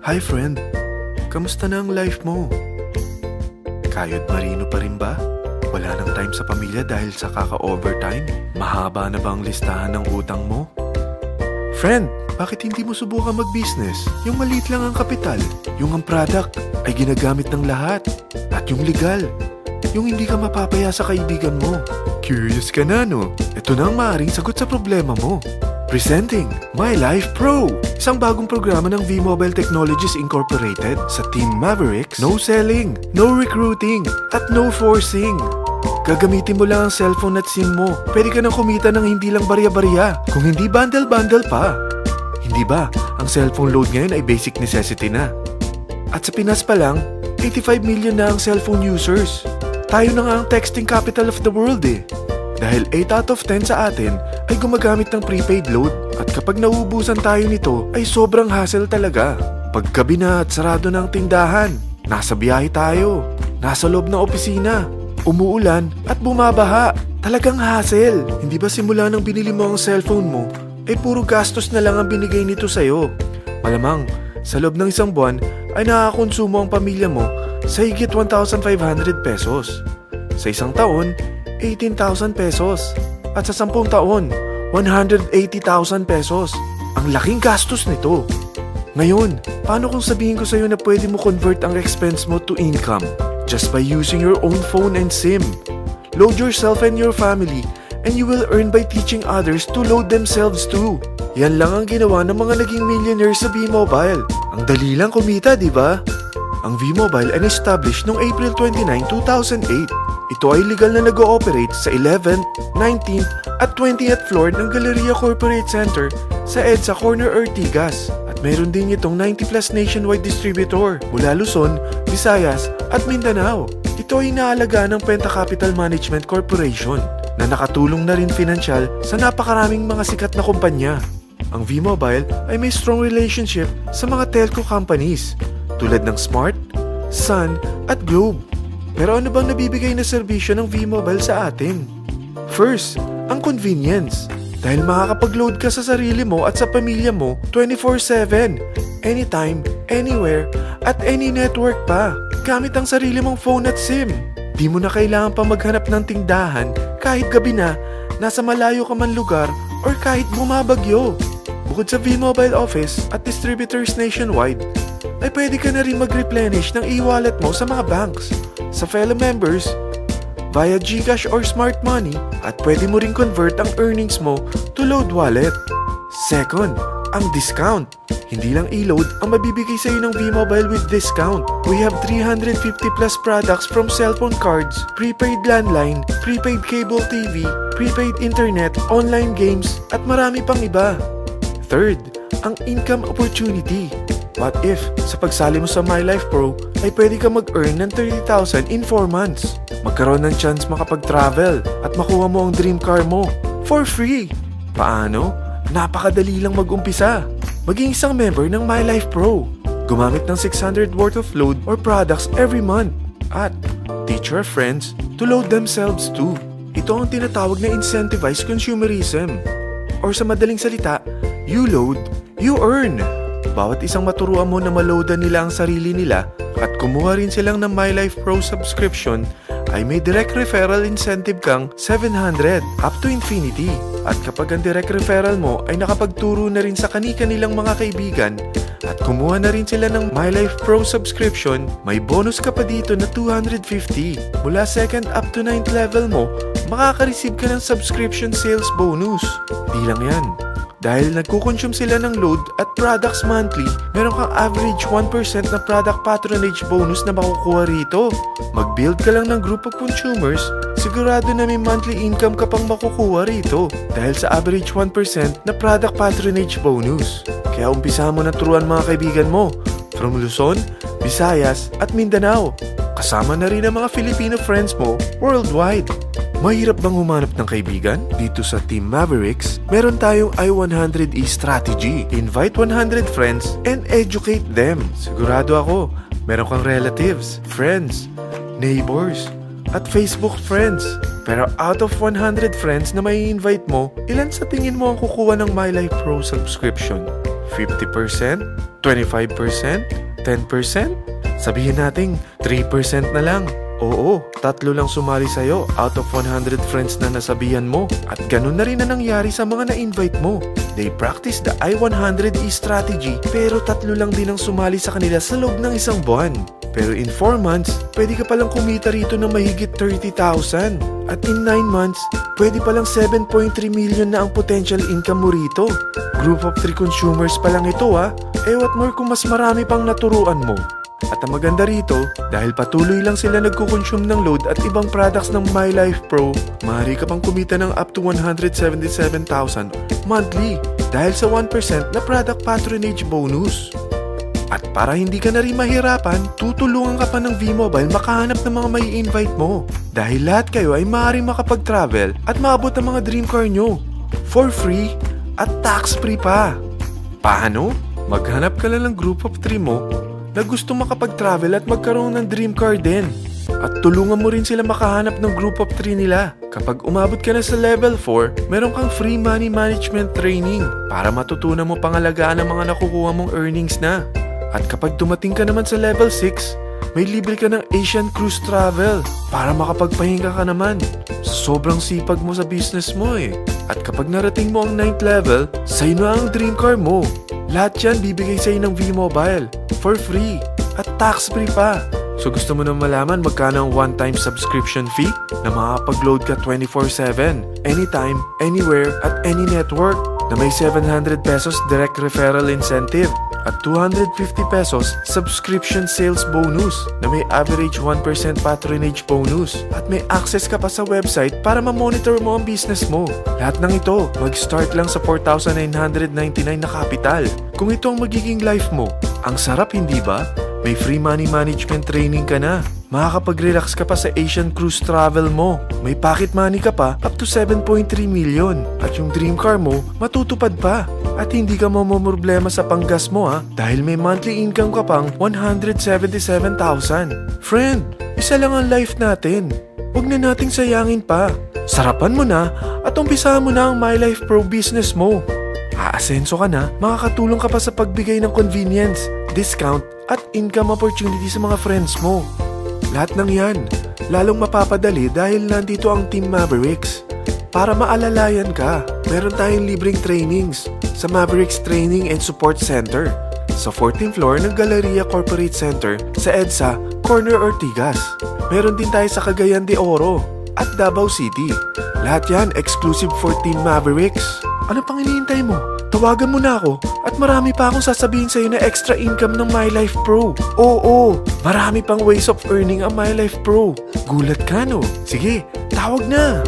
Hi friend, kamusta na ang life mo? Kayod marino pa rin ba? Wala nang time sa pamilya dahil sa kaka-overtime? Mahaba na ba ang listahan ng utang mo? Friend, bakit hindi mo subukan mag-business? Yung maliit lang ang kapital, yung ang product ay ginagamit ng lahat, at yung legal, yung hindi ka mapapaya sa kaibigan mo. Curious ka na, no? Ito na ang maaaring sagot sa problema mo. Presenting My Life Pro, isang bagong programa ng V-Mobile Technologies Incorporated sa Team Mavericks. No selling, no recruiting, at no forcing. Gagamitin mo lang ang cellphone at SIM mo. Pwede ka nang kumita ng hindi lang barya-barya, kung hindi bundle-bundle pa. Hindi ba, ang cellphone load ngayon ay basic necessity na. At sa Pinas pa lang, 85 million na ang cellphone users. Tayo na nga ang texting capital of the world eh. Dahil 8 out of 10 sa atin ay gumagamit ng prepaid load, at kapag nauubusan tayo nito ay sobrang hassle talaga. Paggabi na at sarado ng tindahan, nasa biyahe tayo, nasa loob ng opisina, umuulan at bumabaha. Talagang hassle. Hindi ba simula nang binili mo ang cellphone mo ay puro gastos na lang ang binigay nito sa'yo? Malamang sa loob ng isang buwan ay nakakakonsumo ang pamilya mo sa higit 1,500 pesos. Sa isang taon, 18,000 pesos. At sa 10 taon, 180,000 pesos. Ang laking gastos nito. Ngayon, paano kung sabihin ko sa'yo na pwede mo convert ang expense mo to income just by using your own phone and SIM? Load yourself and your family, and you will earn by teaching others to load themselves too. Yan lang ang ginawa ng mga naging millionaires sa V-Mobile. Ang dali lang kumita, di ba? Ang V-Mobile ay established noong April 29, 2008. Ito ay legal na nag-ooperate sa 11th, 19th at 20th floor ng Galleria Corporate Center sa EDSA Corner Ortigas. At meron din itong 90+ nationwide distributor mula Luzon, Visayas at Mindanao. Ito ay inaalagaan ng Penta Capital Management Corporation na nakatulong na rin pinansyal sa napakaraming mga sikat na kumpanya. Ang V-Mobile ay may strong relationship sa mga telco companies tulad ng Smart, Sun at Globe. Pero ano bang nabibigay na serbisyo ng V-Mobile sa atin? First, ang convenience. Dahil makakapag-load ka sa sarili mo at sa pamilya mo 24/7, anytime, anywhere, at any network pa. Gamit ang sarili mong phone at SIM. Di mo na kailangan pa maghanap ng tindahan kahit gabi na, nasa malayo ka man lugar, or kahit bumabagyo. Bukod sa V-Mobile office at distributors nationwide, ay pwede ka na rin mag-replenish ng e-wallet mo sa mga banks, sa fellow members, via GCash or Smart Money, at pwede mo rin convert ang earnings mo to load wallet. Second, ang discount. Hindi lang e-load ang mabibigay sa iyo ng V-Mobile with discount. We have 350+ products from cellphone cards, prepaid landline, prepaid cable TV, prepaid internet, online games, at marami pang iba. Third, ang income opportunity. What if, sa pagsali mo sa My Life Pro, ay pwede ka mag-earn ng 30,000 in 4 months? Magkaroon ng chance makapag-travel at makuha mo ang dream car mo for free. Paano? Napakadali lang mag-umpisa. Maging isang member ng My Life Pro. Gumamit ng 600 worth of load or products every month. At teach your friends to load themselves too. Ito ang tinatawag na incentivized consumerism. Or sa madaling salita, you load, you earn. Bawat isang maturuan mo na maloadan nila ang sarili nila at kumuha rin silang ng My Life Pro subscription, ay may direct referral incentive kang 700 up to infinity. At kapag ang direct referral mo ay nakapagturo na rin sa kani-kanilang mga kaibigan at kumuha na rin sila ng My Life Pro subscription, may bonus ka pa dito na 250. Mula 2nd up to 9th level mo, makaka-receive ka ng subscription sales bonus. Di lang yan. Dahil nagkukonsume sila ng load at products monthly, meron kang average 1% na product patronage bonus na makukuha rito. Mag-build ka lang ng group of consumers, sigurado na may monthly income ka pang makukuha rito dahil sa average 1% na product patronage bonus. Kaya umpisa mo na turuan mga kaibigan mo from Luzon, Visayas at Mindanao. Kasama na rin ang mga Filipino friends mo worldwide. Mahirap bang humanap ng kaibigan? Dito sa Team Mavericks, meron tayong I100E strategy. Invite 100 friends and educate them. Sigurado ako, meron kang relatives, friends, neighbors, at Facebook friends. Pero out of 100 friends na may invite mo, ilan sa tingin mo ang kukuha ng My Life Pro subscription? 50%? 25%? 10%? Sabihin natin 3% na lang. Oo, 3 lang sumali sa'yo out of 100 friends na nasabihan mo. At ganun na rin na nangyari sa mga na-invite mo. They practice the I-100E strategy pero 3 lang din ang sumali sa kanila sa loob ng isang buwan. Pero in 4 months, pwede ka palang kumita rito ng mahigit 30,000. At in 9 months, pwede palang 7.3 million na ang potential income mo rito. Group of 3 consumers pa lang ito ha. What more kung mas marami pang naturuan mo. At ang maganda rito, dahil patuloy lang sila nagkukonsume ng load at ibang products ng MyLife Pro, maaari ka pang kumita ng up to 177,000 monthly dahil sa 1% na product patronage bonus. At para hindi ka na rin mahirapan, tutulungan ka pa ng V-Mobile makahanap ng mga may invite mo. Dahil lahat kayo ay maaaring makapag-travel at maabot ang mga dream car nyo for free at tax-free pa. Paano? Maghanap ka lang ng group of 3 mo na gusto makapag-travel at magkaroon ng dream car din. At tulungan mo rin sila makahanap ng group of 3 nila. Kapag umabot ka na sa level 4, meron kang free money management training para matutunan mo pangalagaan ang mga nakukuha mong earnings na. At kapag dumating ka naman sa level 6, may libre ka ng Asian Cruise Travel para makapagpahinga ka naman. Sobrang sipag mo sa business mo eh. At kapag narating mo ang 9th level, sa'yo na ang dream car mo. Lahat yan bibigay sa'yo ng V-Mobile for free at tax-free pa. So gusto mo na malaman magkano ang one-time subscription fee na makakapag-load ka 24/7, anytime, anywhere, at any network na may 700 pesos direct referral incentive at 250 pesos subscription sales bonus na may average 1% patronage bonus at may access ka pa sa website para ma-monitor mo ang business mo. Lahat ng ito mag-start lang sa 4,999 na capital. Kung ito ang magiging life mo, ang sarap hindi ba? May free money management training ka na. Makakapag-relax ka pa sa Asian Cruise Travel mo. May pocket money ka pa up to 7.3 million. At yung dream car mo, matutupad pa. At hindi ka mamomroblema sa panggas mo ha, dahil may monthly income ka pang 177,000. Friend, isa lang ang life natin. Huwag na nating sayangin pa. Sarapan mo na at umpisahan mo na ang MyLife Pro business mo. Aasenso ka na, makakatulong ka pa sa pagbigay ng convenience, discount, at income opportunity sa mga friends mo. Lahat ng yan, lalong mapapadali dahil nandito ang Team Mavericks. Para maalalayan ka, meron tayong libreng trainings sa Mavericks Training and Support Center sa 14th floor ng Galleria Corporate Center sa EDSA, Corner Ortigas. Meron din tayo sa Cagayan de Oro at Davao City. Lahat yan exclusive for Team Mavericks. Ano pang hinihintay mo? Tawagan mo na ako at marami pa akong sasabihin sa'yo na extra income ng MyLife Pro. Oo, marami pang ways of earning ang MyLife Pro. Gulat ka no? Sige, tawag na!